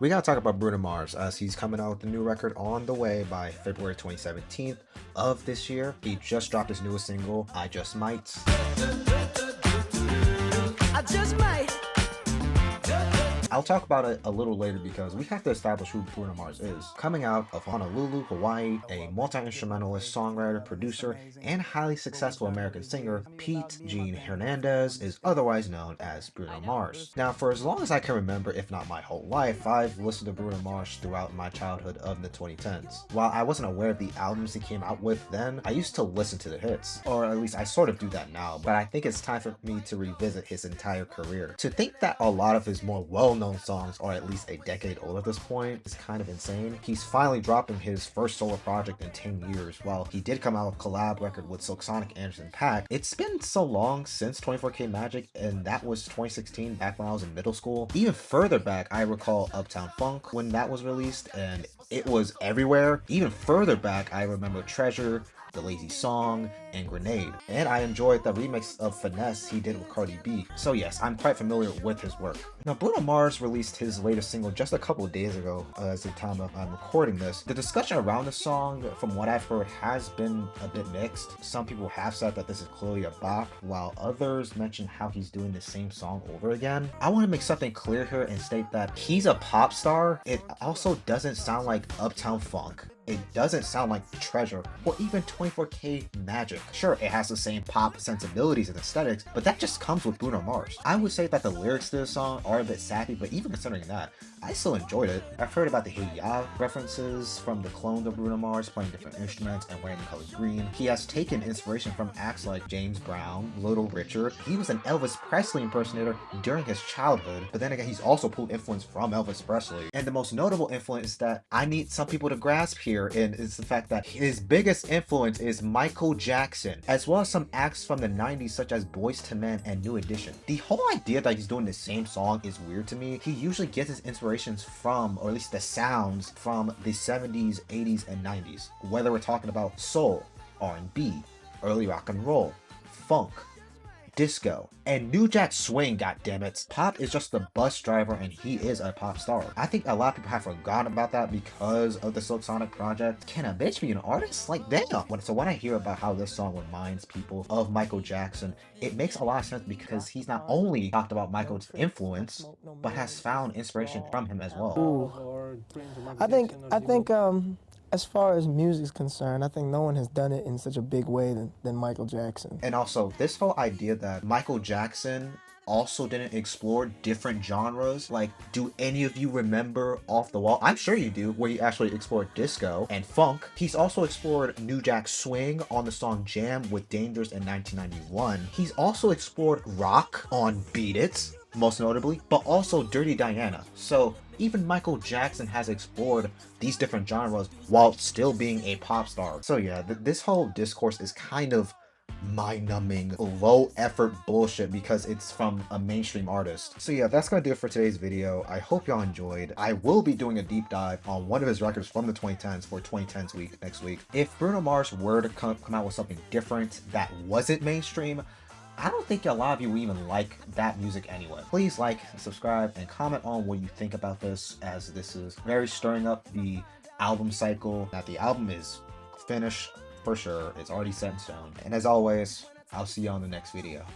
We gotta talk about Bruno Mars as he's coming out with a new record on the way by February 2017 of this year. He just dropped his newest single, I Just Might. I just might. I'll talk about it a little later because we have to establish who Bruno Mars is. Coming out of Honolulu, Hawaii, a multi-instrumentalist, songwriter, producer, and highly successful American singer, Pete Gene Hernandez is otherwise known as Bruno Mars. Now, for as long as I can remember, if not my whole life, I've listened to Bruno Mars throughout my childhood of the 2010s. While I wasn't aware of the albums he came out with then, I used to listen to the hits, or at least I sort of do that now, but I think it's time for me to revisit his entire career. To think that a lot of his more well-known songs are at least a decade old at this point is kind of insane. He's finally dropping his first solo project in 10 years. While he did come out with a collab record with Silk Sonic Anderson .Paak, it's been so long since 24K Magic, and that was 2016, back when I was in middle school. Even further back, I recall Uptown Funk when that was released, and it was everywhere. Even further back, I remember Treasure, The Lazy Song, and Grenade. And I enjoyed the remix of Finesse he did with Cardi B. So yes, I'm quite familiar with his work. Now, Bruno Mars released his latest single just a couple of days ago, as the time I'm recording this. The discussion around the song, from what I've heard, has been a bit mixed. Some people have said that this is clearly a bop, while others mention how he's doing the same song over again. I want to make something clear here and state that he's a pop star. It also doesn't sound like Uptown Funk. It doesn't sound like Treasure or even 24K Magic. Sure, it has the same pop sensibilities and aesthetics, but that just comes with Bruno Mars. I would say that the lyrics to the song are a bit sappy, but even considering that, I still enjoyed it. I've heard about the Hey Ya references from the clone of Bruno Mars playing different instruments and wearing the color green. He has taken inspiration from acts like James Brown, Little Richard. He was an Elvis Presley impersonator during his childhood, but then again, he's also pulled influence from Elvis Presley. And the most notable influence that I need some people to grasp here is the fact that his biggest influence is Michael Jackson, as well as some acts from the 90s such as Boyz II Men and New Edition. The whole idea that he's doing the same song is weird to me. He usually gets his inspirations from, or at least the sounds from, the 70s, 80s, and 90s. Whether we're talking about soul, R&B, early rock and roll, funk, disco, and New Jack Swing, goddammit. Pop is just the bus driver and he is a pop star. I think a lot of people have forgotten about that because of the Silk Sonic project. Can a bitch be an artist? Like, damn. So when I hear about how this song reminds people of Michael Jackson, it makes a lot of sense because he's not only talked about Michael's influence, but has found inspiration from him as well. Ooh. I think as far as music is concerned, I think no one has done it in such a big way than Michael Jackson. And also, this whole idea that Michael Jackson also didn't explore different genres. Like, do any of you remember Off the Wall? I'm sure you do, where he actually explored disco and funk. He's also explored New Jack Swing on the song Jam with Dangerous in 1991. He's also explored rock on Beat It, most notably, but also Dirty Diana. So even Michael Jackson has explored these different genres while still being a pop star. So yeah, this whole discourse is kind of mind-numbing, low-effort bullshit because it's from a mainstream artist. So yeah, that's gonna do it for today's video. I hope y'all enjoyed. I will be doing a deep dive on one of his records from the 2010s for 2010s week next week. If Bruno Mars were to come out with something different that wasn't mainstream, I don't think a lot of you will even like that music anyway. Please like, subscribe, and comment on what you think about this, as this is very stirring up the album cycle. That the album is finished for sure. It's already set in stone. And as always, I'll see you on the next video.